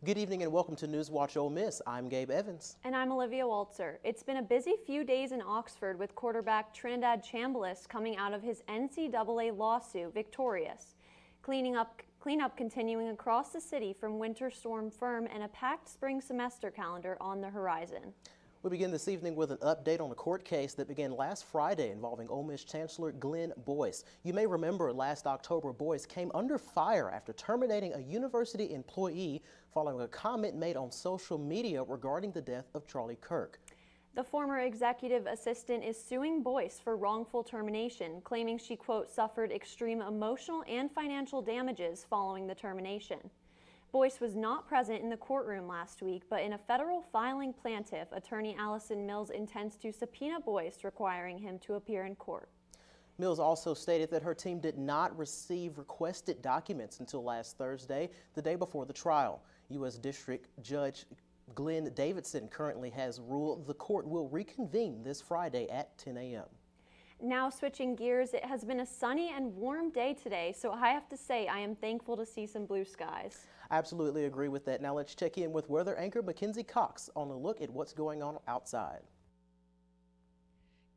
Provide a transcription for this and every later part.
Good evening and welcome to NewsWatch Ole Miss. I'm Gabe Evans. And I'm Olivia Waltzer. It's been a busy few days in Oxford with quarterback Trinidad Chambliss coming out of his NCAA lawsuit victorious. Cleanup continuing across the city from Winter Storm Fern and a packed spring semester calendar on the horizon. We begin this evening with an update on a court case that began last Friday involving Ole Miss Chancellor Glenn Boyce. You may remember last October, Boyce came under fire after terminating a university employee following a comment made on social media regarding the death of Charlie Kirk. The former executive assistant is suing Boyce for wrongful termination, claiming she, quote, suffered extreme emotional and financial damages following the termination. Boyce was not present in the courtroom last week, but in a federal filing plaintiff, attorney Allison Mills intends to subpoena Boyce, requiring him to appear in court. Mills also stated that her team did not receive requested documents until last Thursday, the day before the trial. U.S. District Judge Glenn Davidson currently has ruled the court will reconvene this Friday at 10 a.m. Now switching gears, it has been a sunny and warm day today, so I have to say I am thankful to see some blue skies. I absolutely agree with that. Now let's check in with weather anchor Mackenzie Cox on a look at what's going on outside.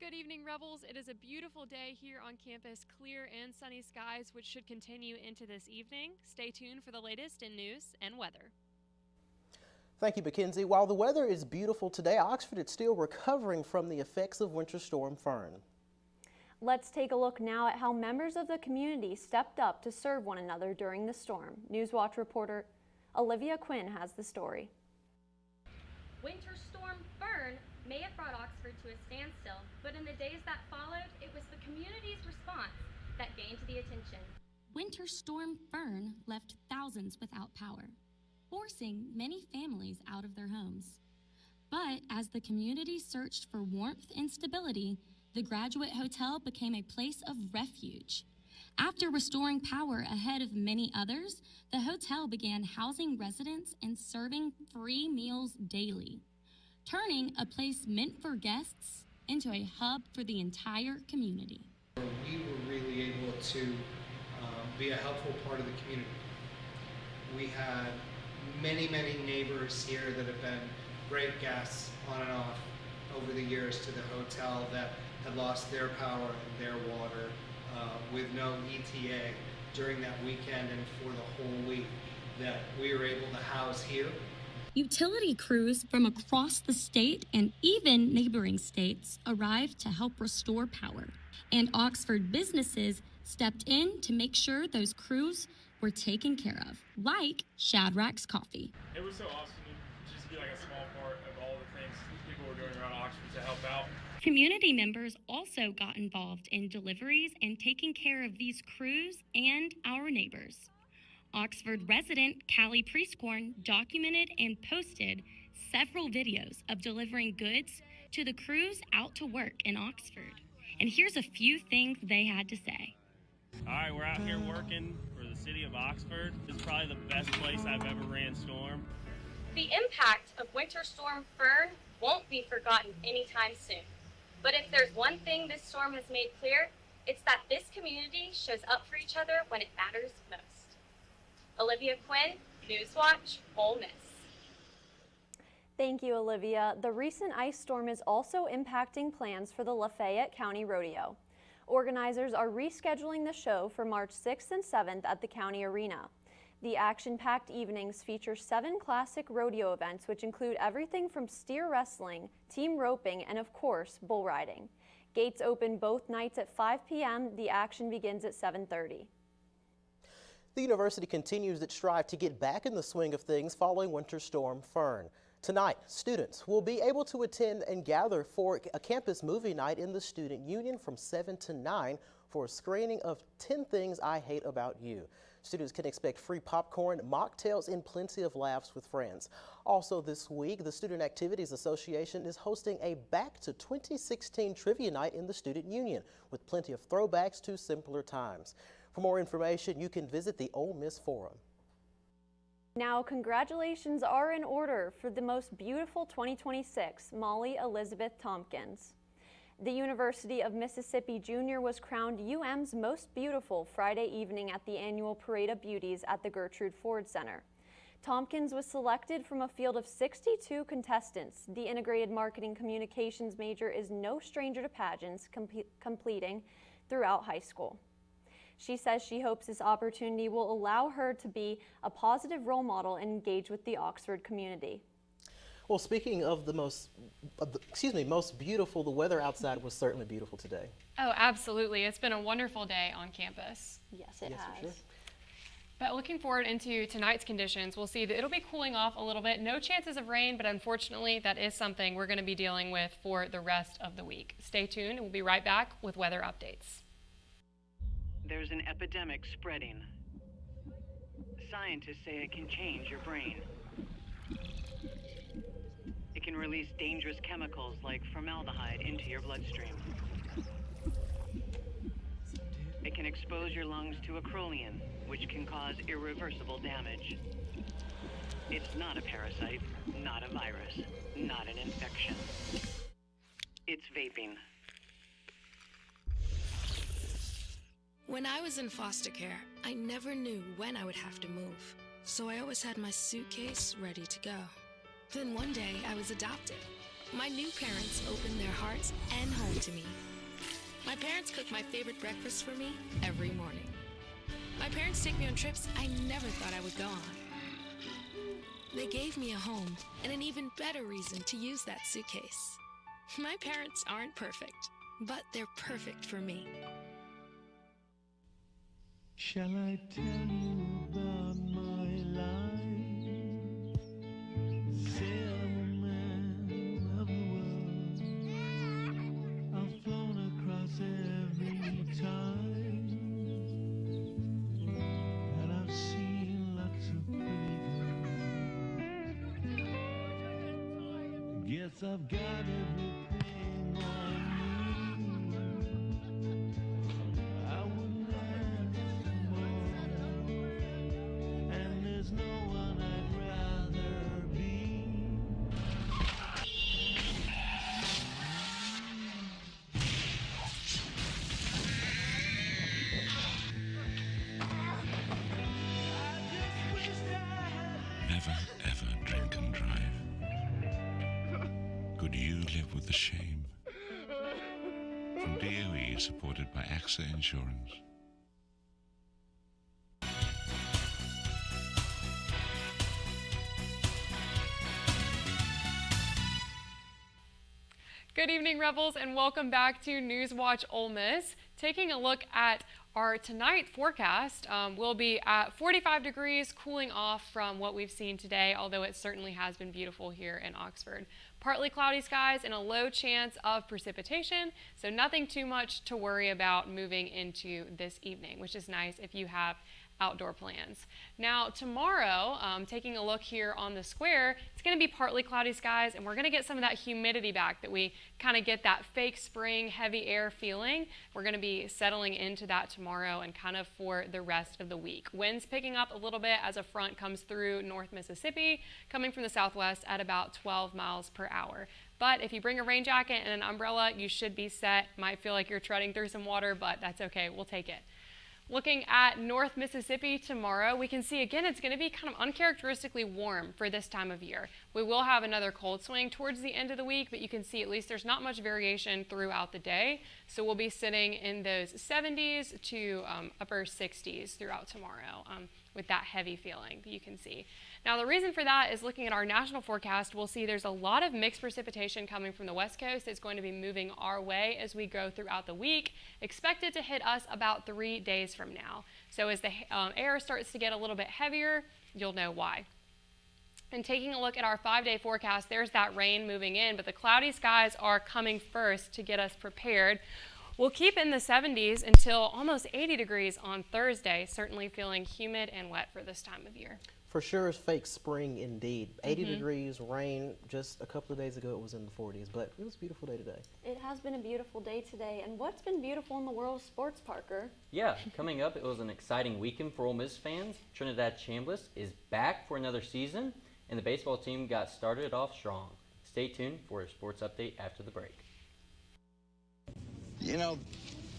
Good evening, Rebels. It is a beautiful day here on campus, clear and sunny skies, which should continue into this evening. Stay tuned for the latest in news and weather. Thank you, Mackenzie. While the weather is beautiful today, Oxford is still recovering from the effects of Winter Storm Fern. Let's take a look now at how members of the community stepped up to serve one another during the storm. NewsWatch reporter Olivia Quinn has the story. Winter Storm Fern may have brought Oxford to a standstill, but in the days that followed, it was the community's response that gained the attention. Winter Storm Fern left thousands without power, forcing many families out of their homes. But as the community searched for warmth and stability, the Graduate Hotel became a place of refuge. After restoring power ahead of many others, the hotel began housing residents and serving free meals daily, turning a place meant for guests into a hub for the entire community. We were really able to be a helpful part of the community. We had many neighbors here that have been great guests on and off over the years to the hotel that had lost their power and their water with no ETA during that weekend and for the whole week that we were able to house here. Utility crews from across the state and even neighboring states arrived to help restore power, and Oxford businesses stepped in to make sure those crews were taken care of, like Shadrack's Coffee. It was so awesome to just be like a small part of all the things people were doing around Oxford to help out. Community members also got involved in deliveries and taking care of these crews and our neighbors. Oxford resident Callie Priestcorn documented and posted several videos of delivering goods to the crews out to work in Oxford. And here's a few things they had to say. All right, we're out here working for the city of Oxford. This is probably the best place I've ever ran storm. The impact of Winter Storm Fern won't be forgotten anytime soon. But if there's one thing this storm has made clear, it's that this community shows up for each other when it matters most. Olivia Quinn, NewsWatch, Ole Miss. Thank you, Olivia. The recent ice storm is also impacting plans for the Lafayette County Rodeo. Organizers are rescheduling the show for March 6th and 7th at the county arena. The action-packed evenings feature 7 classic rodeo events, which include everything from steer wrestling, team roping, and of course, bull riding. Gates open both nights at 5 p.m. The action begins at 7:30. The university continues its strive to get back in the swing of things following Winter Storm Fern. Tonight, students will be able to attend and gather for a campus movie night in the Student Union from 7 to 9 for a screening of 10 Things I Hate About You. Students can expect free popcorn, mocktails, and plenty of laughs with friends. Also this week, the Student Activities Association is hosting a Back to 2016 Trivia Night in the Student Union with plenty of throwbacks to simpler times. For more information, you can visit the Ole Miss Forum. Now, congratulations are in order for the most beautiful 2026, Molly Elizabeth Tompkins. The University of Mississippi Junior was crowned UM's most beautiful Friday evening at the annual Parade of Beauties at the Gertrude Ford Center. Tompkins was selected from a field of 62 contestants. The integrated marketing communications major is no stranger to pageants, completing throughout high school. She says she hopes this opportunity will allow her to be a positive role model and engage with the Oxford community. Well, speaking of the most beautiful, the weather outside was certainly beautiful today. Oh, absolutely. It's been a wonderful day on campus. Yes, it has. For sure. But looking forward into tonight's conditions, we'll see that it'll be cooling off a little bit. No chances of rain, but unfortunately, that is something we're going to be dealing with for the rest of the week. Stay tuned. We'll be right back with weather updates. There's an epidemic spreading. Scientists say it can change your brain. It can release dangerous chemicals like formaldehyde into your bloodstream. It can expose your lungs to acrolein, which can cause irreversible damage. It's not a parasite, not a virus, not an infection. It's vaping. When I was in foster care, I never knew when I would have to move, so I always had my suitcase ready to go. Then one day, I was adopted. My new parents opened their hearts and home to me. My parents cook my favorite breakfast for me every morning. My parents take me on trips I never thought I would go on. They gave me a home and an even better reason to use that suitcase. My parents aren't perfect, but they're perfect for me. Shall I tell you about my life? Say I'm a man of the world. I've flown across every time, and I've seen lots of pretty girls. Guess I've got everything I need. I wouldn't ask more, and there's no one I'd rather be. Never ever drink and drive. Could you live with the shame? From DOE, supported by AXA Insurance. Good evening, Rebels, and welcome back to NewsWatch Ole Miss. Taking a look at our tonight forecast, we'll be at 45 degrees, cooling off from what we've seen today, although it certainly has been beautiful here in Oxford. Partly cloudy skies and a low chance of precipitation, so nothing too much to worry about moving into this evening, which is nice if you have outdoor plans. Now tomorrow, taking a look here on the square, it's going to be partly cloudy skies, and we're going to get some of that humidity back that we kind of get that fake spring heavy air feeling. We're going to be settling into that tomorrow and kind of for the rest of the week. Winds picking up a little bit as a front comes through North Mississippi, coming from the southwest at about 12 miles per hour. But if you bring a rain jacket and an umbrella, you should be set. Might feel like you're treading through some water, but that's okay. We'll take it. Looking at North Mississippi tomorrow, we can see again it's going to be kind of uncharacteristically warm for this time of year. We will have another cold swing towards the end of the week, but you can see at least there's not much variation throughout the day. So we'll be sitting in those 70s to upper 60s throughout tomorrow with that heavy feeling that you can see. Now the reason for that is looking at our national forecast, we'll see there's a lot of mixed precipitation coming from the west coast. It's going to be moving our way as we go throughout the week, expected to hit us about 3 days from now. So as the air starts to get a little bit heavier, you'll know why. And taking a look at our 5-day forecast, there's that rain moving in, but the cloudy skies are coming first to get us prepared. We'll keep in the 70s until almost 80 degrees on Thursday, certainly feeling humid and wet for this time of year. For sure, it's fake spring indeed. 80 degrees, rain. Just a couple of days ago, it was in the 40s, but it was a beautiful day today. It has been a beautiful day today, and what's been beautiful in the world of sports, Parker? Yeah, coming up, it was an exciting weekend for Ole Miss fans. Trinidad Chambliss is back for another season, and the baseball team got started off strong. Stay tuned for a sports update after the break. You know,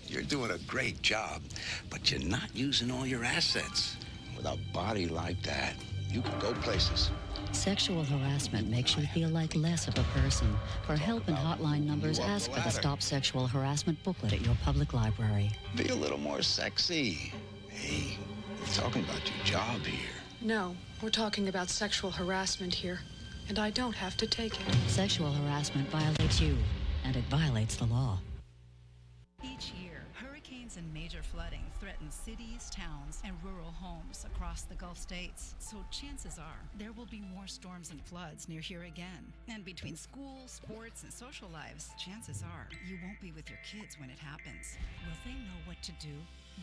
you're doing a great job, but you're not using all your assets. With a body like that, you can go places. Sexual harassment makes you feel like less of a person. For help and hotline numbers, ask for the Stop Sexual Harassment booklet at your public library. Be a little more sexy. Hey, we're talking about your job here. No, we're talking about sexual harassment here, and I don't have to take it. Sexual harassment violates you, and it violates the law. Each year, hurricanes and major flooding threaten cities, towns, and rural homes across the Gulf states. So chances are there will be more storms and floods near here again. And between school, sports, and social lives, chances are you won't be with your kids when it happens. Will they know what to do?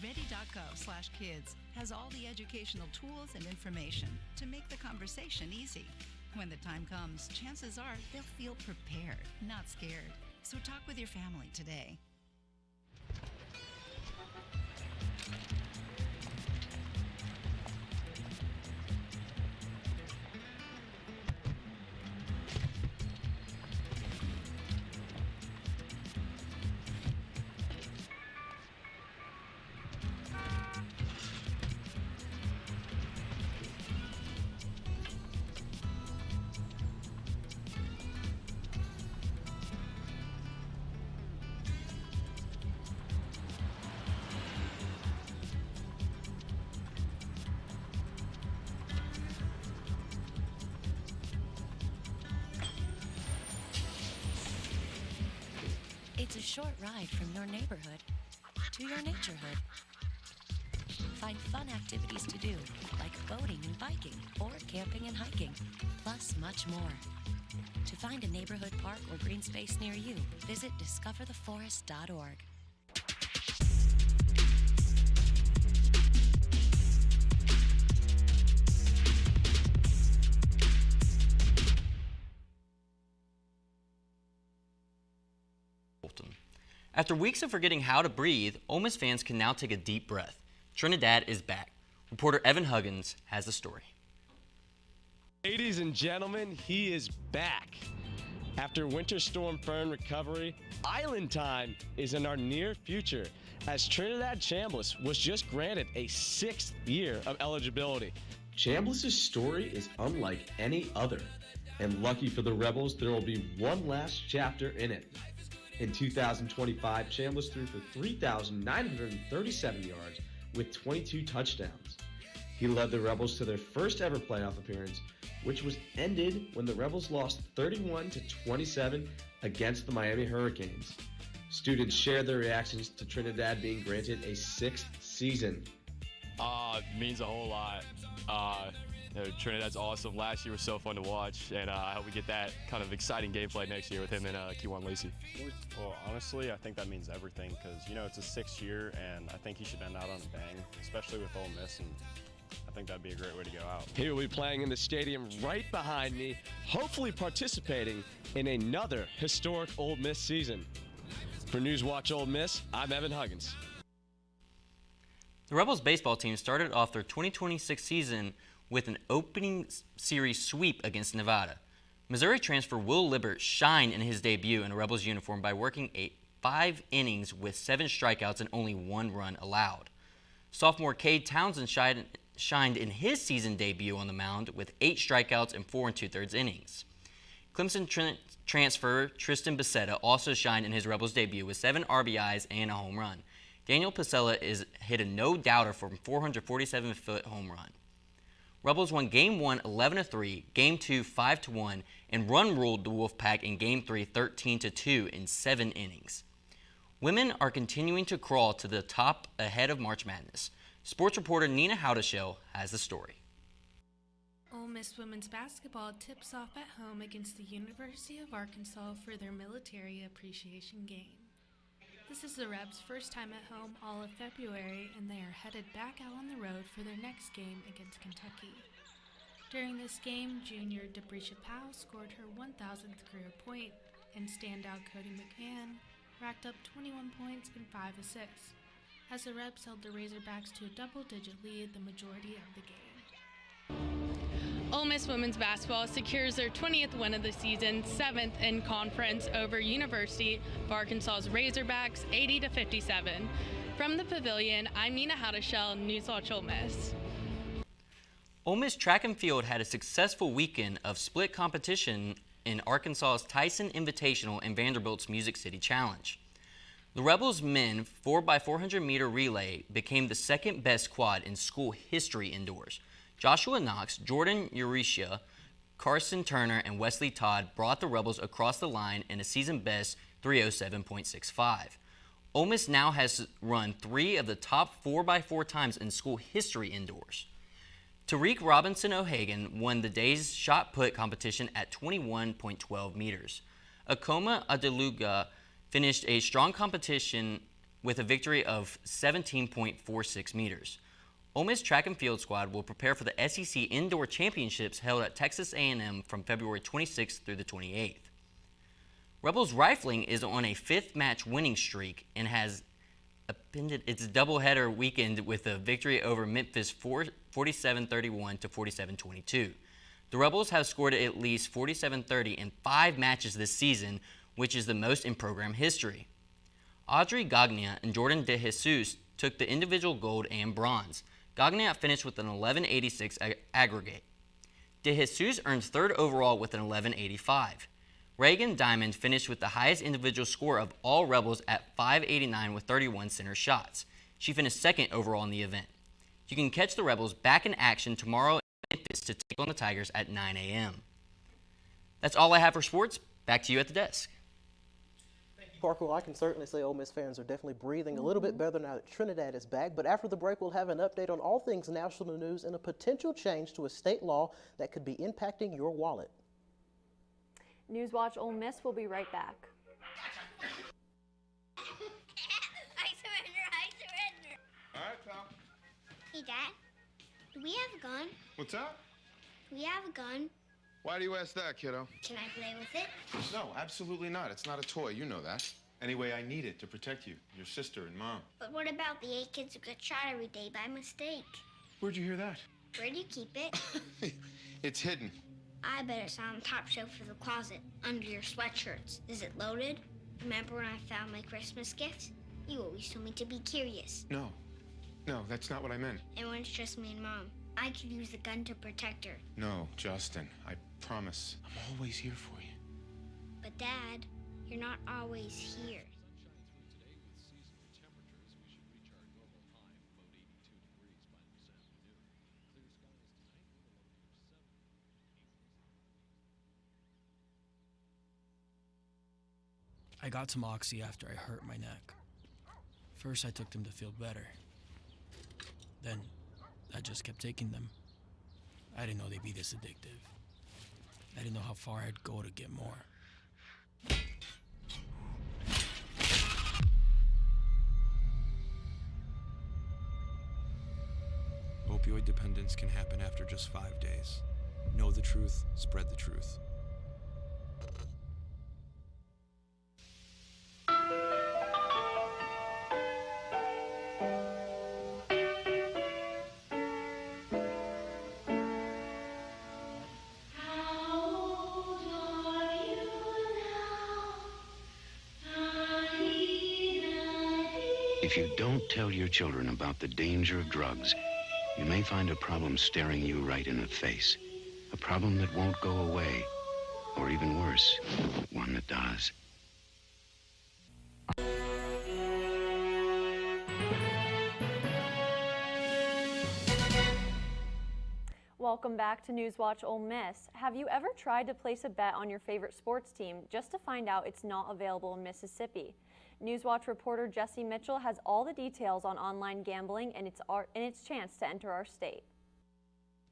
Ready.gov/kids has all the educational tools and information to make the conversation easy. When the time comes, chances are they'll feel prepared, not scared. So talk with your family today. It's a short ride from your neighborhood to your naturehood. Find fun activities to do, like boating and biking, or camping and hiking, plus much more. To find a neighborhood park or green space near you, visit discovertheforest.org. After weeks of forgetting how to breathe, Ole Miss fans can now take a deep breath. Trinidad is back. Reporter Evan Huggins has the story. Ladies and gentlemen, he is back. After Winter Storm Fern recovery, Island Time is in our near future, as Trinidad Chambliss was just granted a 6th year of eligibility. Chambliss's story is unlike any other, and lucky for the Rebels, there will be one last chapter in it. In 2025, Chambliss threw for 3,937 yards with 22 touchdowns. He led the Rebels to their first ever playoff appearance, which was ended when the Rebels lost 31-27 against the Miami Hurricanes. Students shared their reactions to Trinidad being granted a 6th season. It means a whole lot. Trinidad's awesome. Last year was so fun to watch, and I hope we get that kind of exciting gameplay next year with him and Keywan Lacey. Well, honestly, I think that means everything because, it's a 6th year, and I think he should end out on a bang, especially with Ole Miss, and I think that'd be a great way to go out. He will be playing in the stadium right behind me, hopefully participating in another historic Ole Miss season. For NewsWatch Ole Miss, I'm Evan Huggins. The Rebels baseball team started off their 2026 season with an opening series sweep against Nevada. Missouri transfer Will Libbert shined in his debut in a Rebels uniform by working 5 innings with 7 strikeouts and only 1 run allowed. Sophomore Cade Townsend shined in his season debut on the mound with 8 strikeouts and 4 2/3 innings. Clemson transfer Tristan Becerra also shined in his Rebels debut with 7 RBIs and a home run. Daniel Pasella hit a no-doubter for a 447-foot home run. Rebels won Game 1 11-3, Game 2 5-1, and run-ruled the Wolfpack in Game 3 13-2 in 7 innings. Women are continuing to crawl to the top ahead of March Madness. Sports reporter Nina Haudashell has the story. Ole Miss women's basketball tips off at home against the University of Arkansas for their military appreciation game. This is the Rebs' first time at home all of February, and they are headed back out on the road for their next game against Kentucky. During this game, junior Debrecia Powell scored her 1,000th career point, and standout Cody McMahon racked up 21 points and 5 assists, as the Rebs held the Razorbacks to a double-digit lead the majority of the game. Ole Miss women's basketball secures their 20th win of the season, 7th in conference over University of Arkansas's Razorbacks, 80-57. From the Pavilion, I'm Nina Haudashell, NewsWatch Ole Miss. Ole Miss track and field had a successful weekend of split competition in Arkansas's Tyson Invitational and Vanderbilt's Music City Challenge. The Rebels men 4x400 meter relay became the second best quad in school history indoors. Joshua Knox, Jordan Euretia, Carson Turner, and Wesley Todd brought the Rebels across the line in a season best 3:07.65. Ole Miss now has run 3 of the top 4x4 times in school history indoors. Tariq Robinson O'Hagan won the day's shot put competition at 21.12 meters. Akoma Adeluga finished a strong competition with a victory of 17.46 meters. Ole Miss track and field squad will prepare for the SEC Indoor Championships held at Texas A&M from February 26th through the 28th. Rebels Rifling is on a 5th match winning streak and has appended its doubleheader weekend with a victory over Memphis 47-31 to 47-22. The Rebels have scored at least 47-30 in 5 matches this season, which is the most in program history. Audrey Gagna and Jordan De Jesus took the individual gold and bronze. Gagna finished with an 11.86 aggregate. De Jesus earned 3rd overall with an 11.85. Reagan Diamond finished with the highest individual score of all Rebels at 5.89 with 31 center shots. She finished 2nd overall in the event. You can catch the Rebels back in action tomorrow in Memphis to take on the Tigers at 9 a.m. That's all I have for sports. Back to you at the desk. Parker, well, I can certainly say Ole Miss fans are definitely breathing a little bit better now that Trinidad is back. But after the break, we'll have an update on all things national news and a potential change to a state law that could be impacting your wallet. NewsWatch Ole Miss will be right back. I surrender. All right, pal. Hey, Dad. Do we have a gun? What's that? Do we have a gun? Why do you ask that, kiddo? Can I play with it? No, absolutely not. It's not a toy. You know that. Anyway, I need it to protect you, your sister, and Mom. But what about the 8 kids who get shot every day by mistake? Where'd you hear that? Where do you keep it? It's hidden. I bet it's on the top shelf of the closet, under your sweatshirts. Is it loaded? Remember when I found my Christmas gift? You always told me to be curious. No, that's not what I meant. And when it's just me and Mom, I could use the gun to protect her. No, Justin, I promise. I'm always here for you. But Dad, you're not always here. I got some Oxy after I hurt my neck. First, I took them to feel better. Then, I just kept taking them. I didn't know they'd be this addictive. I didn't know how far I'd go to get more. Opioid dependence can happen after just 5 days. Know the truth, spread the truth. If you don't tell your children about the danger of drugs, you may find a problem staring you right in the face. A problem that won't go away. Or even worse, one that does. Welcome back to NewsWatch Ole Miss. Have you ever tried to place a bet on your favorite sports team just to find out it's not available in Mississippi? NewsWatch reporter Jesse Mitchell has all the details on online gambling and its chance to enter our state.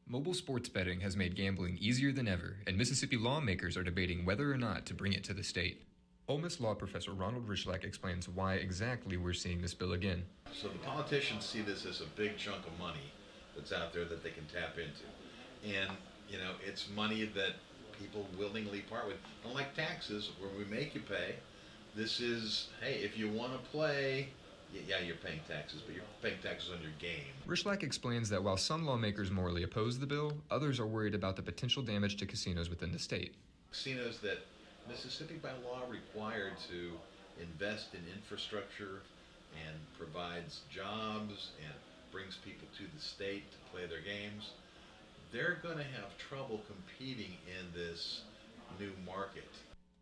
Mobile sports betting has made gambling easier than ever, and Mississippi lawmakers are debating whether or not to bring it to the state. Ole Miss law professor Ronald Rishlack explains why exactly we're seeing this bill again. So the politicians see this as a big chunk of money that's out there that they can tap into. And, you know, it's money that people willingly part with. Unlike taxes, where we make you pay, this is, hey, if you want to play, yeah, you're paying taxes, but you're paying taxes on your game. Rishlack explains that while some lawmakers morally oppose the bill, others are worried about the potential damage to casinos within the state. Casinos that Mississippi by law required to invest in infrastructure and provides jobs and brings people to the state to play their games, they're going to have trouble competing in this new market.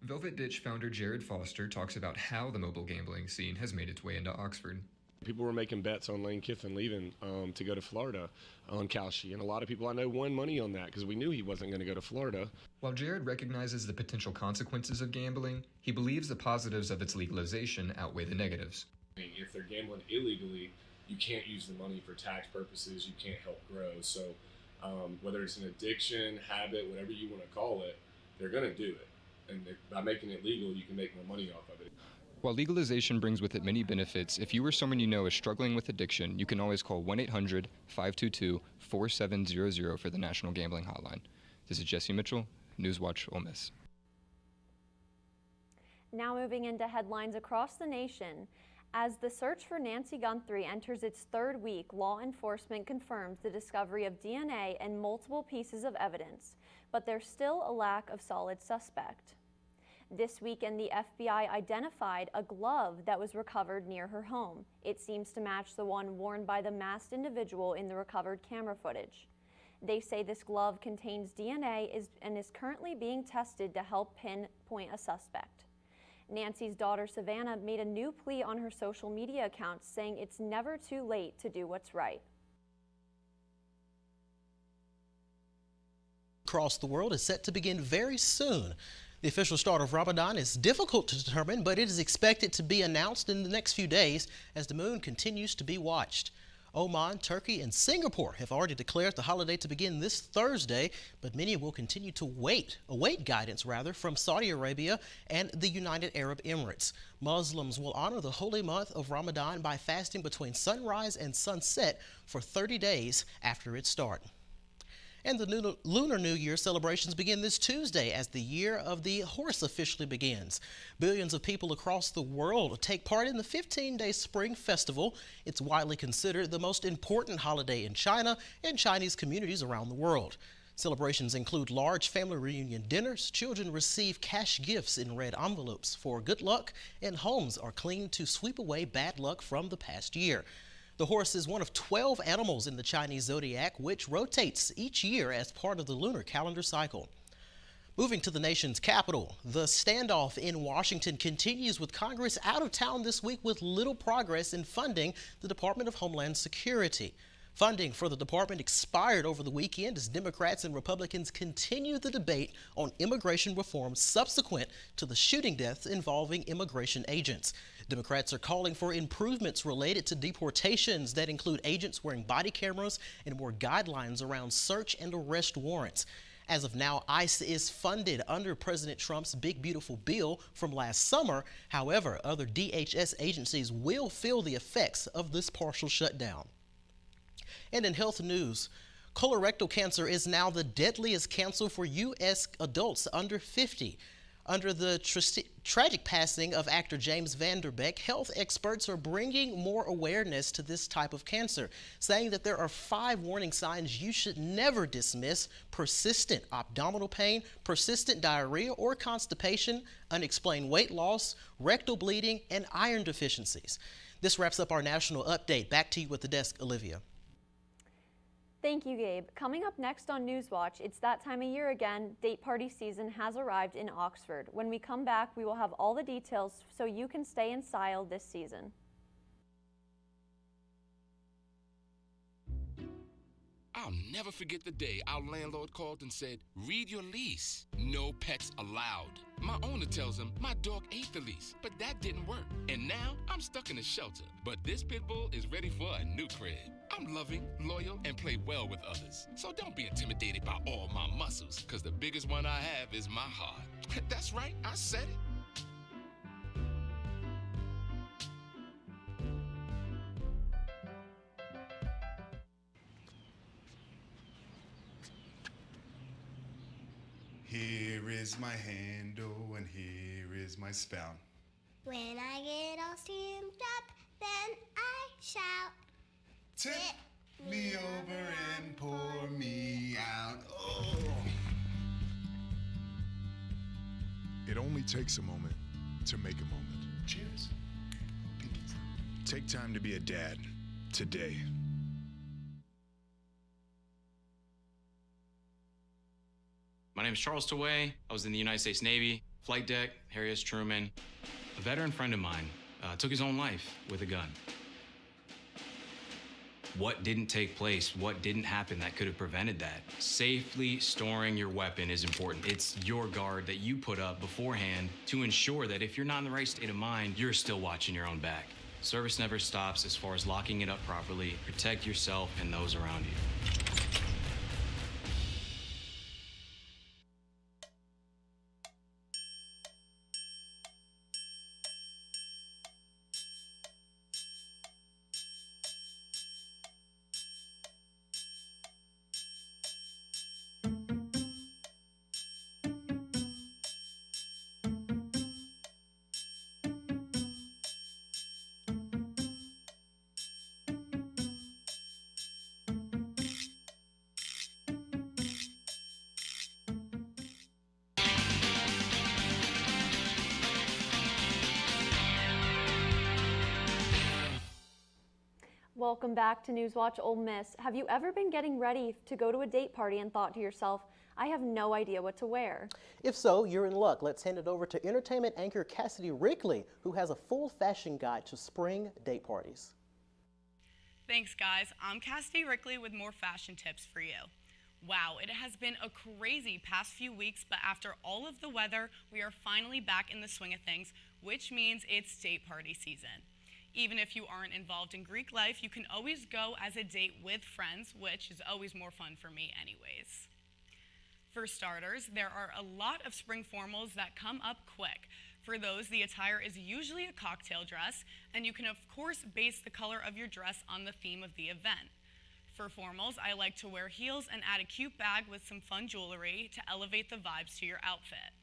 Velvet Ditch founder Jared Foster talks about how the mobile gambling scene has made its way into Oxford. People were making bets on Lane Kiffin leaving to go to Florida on Kalshi, and a lot of people I know won money on that because we knew he wasn't going to go to Florida. While Jared recognizes the potential consequences of gambling, he believes the positives of its legalization outweigh the negatives. If they're gambling illegally, you can't use the money for tax purposes, you can't help grow. So whether it's an addiction, habit, whatever you want to call it, they're going to do it. And by making it legal, you can make more money off of it. While legalization brings with it many benefits, if you or someone you know is struggling with addiction, you can always call 1-800-522-4700 for the National Gambling Hotline. This is Jesse Mitchell, NewsWatch Ole Miss. Now moving into headlines across the nation. As the search for Nancy Guthrie enters its third week, law enforcement confirms the discovery of DNA and multiple pieces of evidence, but there's still a lack of solid suspect. This weekend, the FBI identified a glove that was recovered near her home. It seems to match the one worn by the masked individual in the recovered camera footage. They say this glove contains DNA and is currently being tested to help pinpoint a suspect. Nancy's daughter, Savannah, made a new plea on her social media account saying it's never too late to do what's right. Across the world is set to begin very soon. The official start of Ramadan is difficult to determine, but it is expected to be announced in the next few days as the moon continues to be watched. Oman, Turkey, and Singapore have already declared the holiday to begin this Thursday, but many will continue to await guidance from Saudi Arabia and the United Arab Emirates. Muslims will honor the holy month of Ramadan by fasting between sunrise and sunset for 30 days after its start. And the Lunar New Year celebrations begin this Tuesday as the year of the horse officially begins. Billions of people across the world take part in the 15-day Spring Festival. It's widely considered the most important holiday in China and Chinese communities around the world. Celebrations include large family reunion dinners, children receive cash gifts in red envelopes for good luck, and homes are cleaned to sweep away bad luck from the past year. The horse is one of 12 animals in the Chinese zodiac, which rotates each year as part of the lunar calendar cycle. Moving to the nation's capital, the standoff in Washington continues with Congress out of town this week with little progress in funding the Department of Homeland Security. Funding for the department expired over the weekend as Democrats and Republicans continue the debate on immigration reform subsequent to the shooting deaths involving immigration agents. Democrats are calling for improvements related to deportations that include agents wearing body cameras and more guidelines around search and arrest warrants. As of now, ICE is funded under President Trump's Big Beautiful Bill from last summer. However, other DHS agencies will feel the effects of this partial shutdown. And in health news, colorectal cancer is now the deadliest cancer for U.S. adults under 50. Under the tragic passing of actor James Van Der Beek, health experts are bringing more awareness to this type of cancer, saying that there are 5 warning signs you should never dismiss: persistent abdominal pain, persistent diarrhea or constipation, unexplained weight loss, rectal bleeding, and iron deficiencies. This wraps up our national update. Back to you with the desk, Olivia. Thank you, Gabe. Coming up next on NewsWatch, it's that time of year again. Date party season has arrived in Oxford. When we come back, we will have all the details so you can stay in style this season. I'll never forget the day our landlord called and said, "Read your lease. No pets allowed." My owner tells him my dog ate the lease, but that didn't work. And now I'm stuck in a shelter. But this pit bull is ready for a new crib. I'm loving, loyal, and play well with others. So don't be intimidated by all my muscles, because the biggest one I have is my heart. That's right, I said it. Here is my handle and here is my spout. When I get all steamed up, then I shout, Tip me over and pour me out. Oh. It only takes a moment to make a moment. Cheers. Take time to be a dad today. name is Charles Taway. I was in the United States Navy, flight deck, Harry S. Truman. A veteran friend of mine took his own life with a gun. What didn't take place? What didn't happen that could have prevented that? Safely storing your weapon is important. It's your guard that you put up beforehand to ensure that if you're not in the right state of mind, you're still watching your own back. Service never stops as far as locking it up properly. Protect yourself and those around you. Welcome back to NewsWatch Ole Miss. Have you ever been getting ready to go to a date party and thought to yourself, I have no idea what to wear? If so, you're in luck. Let's hand it over to entertainment anchor Cassidy Rickley, who has a full fashion guide to spring date parties. Thanks, guys. I'm Cassidy Rickley with more fashion tips for you. Wow, it has been a crazy past few weeks, but after all of the weather, we are finally back in the swing of things, which means it's date party season. Even if you aren't involved in Greek life, you can always go as a date with friends, which is always more fun for me anyways. For starters, there are a lot of spring formals that come up quick. For those, the attire is usually a cocktail dress, and you can of course base the color of your dress on the theme of the event. For formals, I like to wear heels and add a cute bag with some fun jewelry to elevate the vibes to your outfit.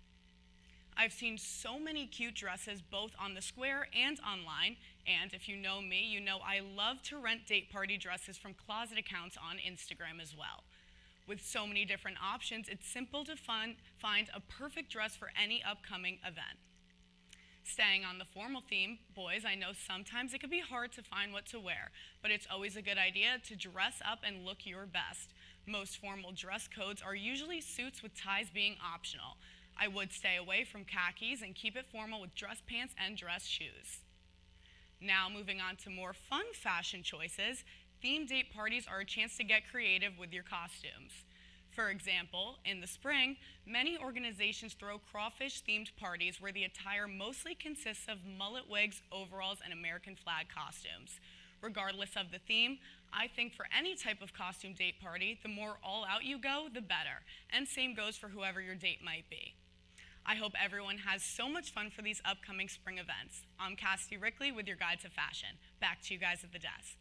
I've seen so many cute dresses both on the square and online, and if you know me, you know I love to rent date party dresses from closet accounts on Instagram as well. With so many different options, it's simple to find a perfect dress for any upcoming event. Staying on the formal theme, boys, I know sometimes it can be hard to find what to wear, but it's always a good idea to dress up and look your best. Most formal dress codes are usually suits with ties being optional. I would stay away from khakis and keep it formal with dress pants and dress shoes. Now moving on to more fun fashion choices, themed date parties are a chance to get creative with your costumes. For example, in the spring, many organizations throw crawfish-themed parties where the attire mostly consists of mullet wigs, overalls, and American flag costumes. Regardless of the theme, I think for any type of costume date party, the more all out you go, the better. And same goes for whoever your date might be. I hope everyone has so much fun for these upcoming spring events. I'm Cassidy Rickley with your Guide to Fashion. Back to you guys at the desk.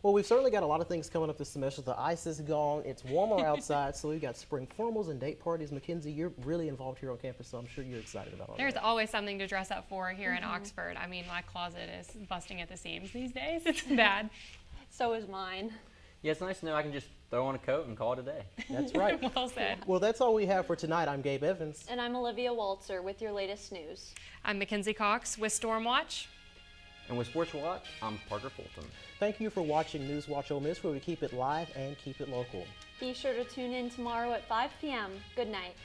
Well, we've certainly got a lot of things coming up this semester. The ice is gone. It's warmer outside, so we've got spring formals and date parties. Mackenzie, you're really involved here on campus, so I'm sure you're excited about all There's that. always something to dress up for here in Oxford. I mean, my closet is busting at the seams these days. It's bad. So is mine. Yeah, it's nice to know I can just throw on a coat and call it a day. That's right. Well said. Well, that's all we have for tonight. I'm Gabe Evans. And I'm Olivia Waltzer with your latest news. I'm Mackenzie Cox with Stormwatch. And with Sports Watch, I'm Parker Fulton. Thank you for watching NewsWatch Ole Miss, where we keep it live and keep it local. Be sure to tune in tomorrow at 5 p.m. Good night.